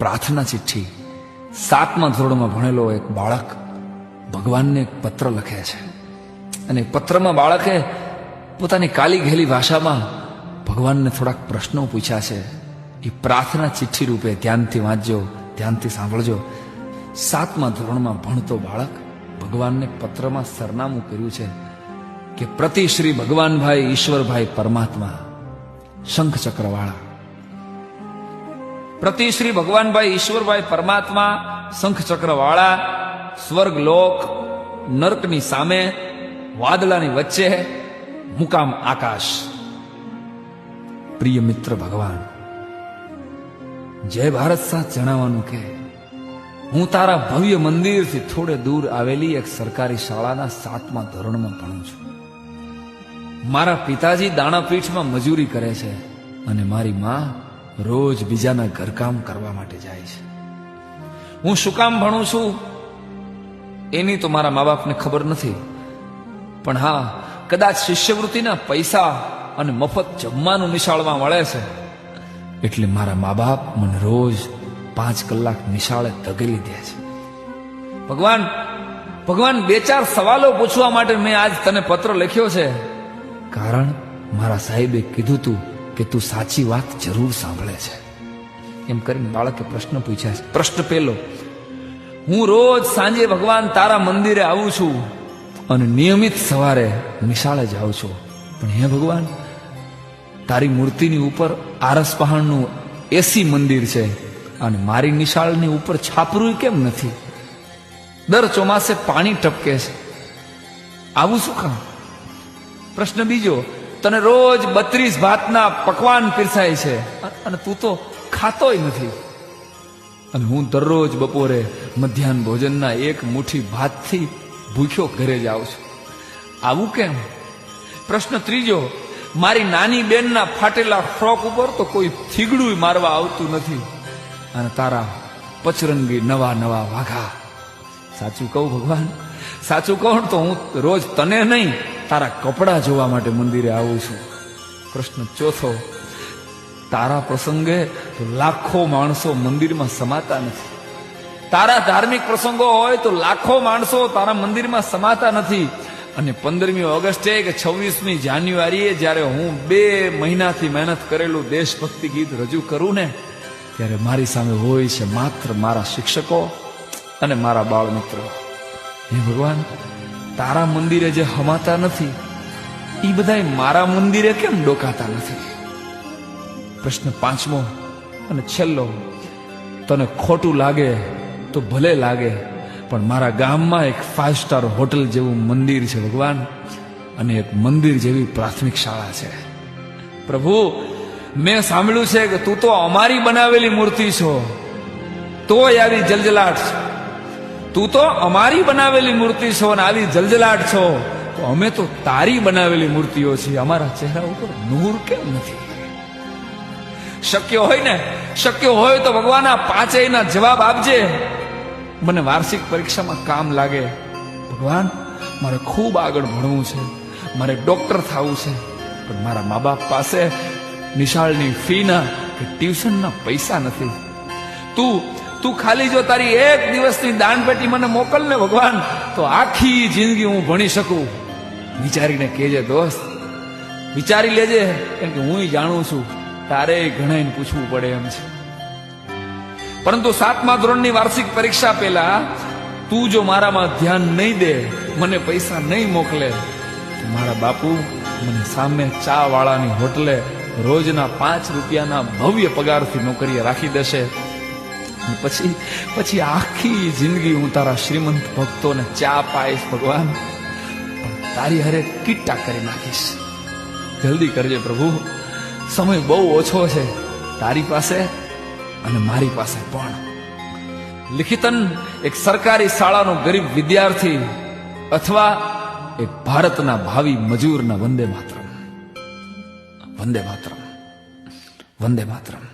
પ્રાર્થના ચિઠ્ઠી 7મા ધોરણમાં ભણેલો એક બાળક ભગવાનને એક પત્ર લખે છે અને પત્રમાં બાળકે પોતાની કાલી ઘેલી ભાષામાં ભગવાનને થોડાક પ્રશ્નો પૂછ્યા છે. એ પ્રાર્થના ચિઠ્ઠી રૂપે ધ્યાનથી વાંચજો, ધ્યાનથી સાંભળજો. 7મા ધોરણમાં ભણતો બાળક ભગવાનને પત્રમાં સરનામું કર્યું છે કે પ્રતિ શ્રી ભગવાનભાઈ ઈશ્વરભાઈ પરમાત્મા, શંખ ચક્રવાળા. પ્રતિ શ્રી ભગવાનભાઈ ઈશ્વરભાઈ પરમાત્મા, શંખ ચક્રવાળા, સ્વર્ગ લોક, નર્કની સામે, વાદળાની વચ્ચે, મુકામ આકાશ. પ્રિય મિત્ર ભગવાન, જય ભારત સાથ જણાવવાનું કે હું તારા ભવ્ય મંદિરથી થોડે દૂર આવેલી એક સરકારી શાળાના 7મા ધોરણમાં ભણું છું. મારા પિતાજી દાણાપીઠમાં મજૂરી કરે છે અને મારી માં રોજ બીજાના ઘરકામ કરવા માટે જાય છે. હું શું કામ ભણું છું એની તો મારા મા બાપને ખબર નથી, પણ હા, કદાચ શિષ્યવૃત્તિના પૈસા અને મફત જમવાનું નિશાળમાં મળે છે એટલે મારા મા બાપ મને રોજ 5 કલાક નિશાળે ધકેલી દે છે. ભગવાન, 2-4 સવાલો પૂછવા માટે મેં આજ તને પત્ર લખ્યો છે, કારણ મારા સાહેબે કીધું તું કે તું સાચી વાત જરૂર સાંભળે છે. એમ કરીને બાળકે પ્રશ્ન પૂછ્યા છે. પ્રશ્ન પહેલો, હું રોજ સાંજે ભગવાન તારા મંદિરે આવું છું અને નિયમિત સવારે નિશાળે જાઉં છું, પણ હે ભગવાન, તારી મૂર્તિની ઉપર આરસ પહાણનું એસી મંદિર છે અને મારી નિશાળની ઉપર છાપરું કેમ નથી? દર ચોમાસે પાણી ટપકે છે, આવું શું કામ? પ્રશ્ન બીજો, તને રોજ 32 ભાતના પકવાન પીરસાય છે અને તું તો ખાતોય નથી, અને હું દરરોજ બપોરે મધ્યાહન ભોજનના 1 મુઠ્ઠી ભાતથી ભૂખ્યો ઘરે જાઉં છું, આવું કેમ? પ્રશ્ન ત્રીજો, મારી નાની બેનના ફાટેલા ફ્રોક ઉપર તો કોઈ થીગડું મારવા આવતું નથી અને તારા પચરંગી નવા નવા વાઘા. સાચું કહું ભગવાન, સાચું કહું તો હું રોજ તને નહીં, તારા કપડા જોવા માટે મંદિરે આવું છું. પ્રશ્ન ચોથો, તારા પ્રસંગે તો લાખો માણસો મંદિરમાં સમાતા નથી. તારા ધાર્મિક પ્રસંગો હોય તો લાખો માણસો તારા મંદિરમાં સમાતા નથી, અને 15મી ઓગસ્ટે કે 26મી જાન્યુઆરીએ જ્યારે હું 2 મહિનાથી મહેનત કરેલું દેશભક્તિ ગીત રજૂ કરું ને, ત્યારે મારી સામે હોય છે માત્ર મારા શિક્ષકો અને મારા બાળ મિત્રો. હે ભગવાન, તારા મંદિરે જે હમાતા નથી એ બધાય મારા મંદિરે કેમ ડોકાતા નથી? પ્રશ્ન 5મો અને છેલ્લો, તને ખોટું લાગે તો ભલે લાગે, પણ મારા ગામમાં એક 5 સ્ટાર હોટલ જેવું મંદિર છે ભગવાન, અને એક મંદિર જેવી પ્રાથમિક શાળા છે. પ્રભુ, મેં સાંભળ્યું છે કે તું તો અમારી બનાવેલી મૂર્તિ છો, તોય આવી જલજલાટ છે. તું તો અમારી બનાવેલી મૂર્તિ છો અને આવી જલજલાટ છો, તો અમે તો તારી બનાવેલી મૂર્તિઓ છીએ, અમારા ચહેરા ઉપર નૂર કેમ નથી? શક્ય હોય તો ભગવાન આ 5 જવાબ આપજે, મને વાર્ષિક પરીક્ષામાં કામ લાગે. ભગવાન, મારે ખૂબ આગળ ભણવું છે, મારે ડોક્ટર થવું છે, પણ મારા મા બાપ પાસે નિશાળની ફીના કે ટ્યુશનના પૈસા નથી. તું ખાલી જો તારી 1 દિવસની દાનપેટી મને મોકલ ને ભગવાન, તો આખી જિંદગી હું ભણી શકું. વિચારીને કહેજે દોસ્ત, વિચારી લેજે, કેમ કે હું જાણું છું તારે ઘણાને પૂછવું પડે એમ છે. પરંતુ 7મા ધોરણની વાર્ષિક પરીક્ષા પહેલા તું જો મારામાં ધ્યાન નહીં દે, મને પૈસા નહીં મોકલે, તો મારા બાપુ મને સામે ચા વાળાની હોટલે રોજના 5 રૂપિયાના ભવ્ય પગારથી નોકરીએ રાખી દેશે. પછી આખી જિંદગી હું તારા શ્રીમંત ભક્તોને ચા પાઈશ ભગવાન, પણ તારી હારે કીટા કરી નાખીશ. જલ્દી કરજે પ્રભુ, સમય બહુ ઓછો છે તારી પાસે અને મારી પાસે પણ. લિખિતન એક સરકારી શાળાનો ગરીબ વિદ્યાર્થી અથવા એક ભારતના ભાવિ મજૂરના વંદે માતરમ. વંદે માતરમ, વંદે માતરમ.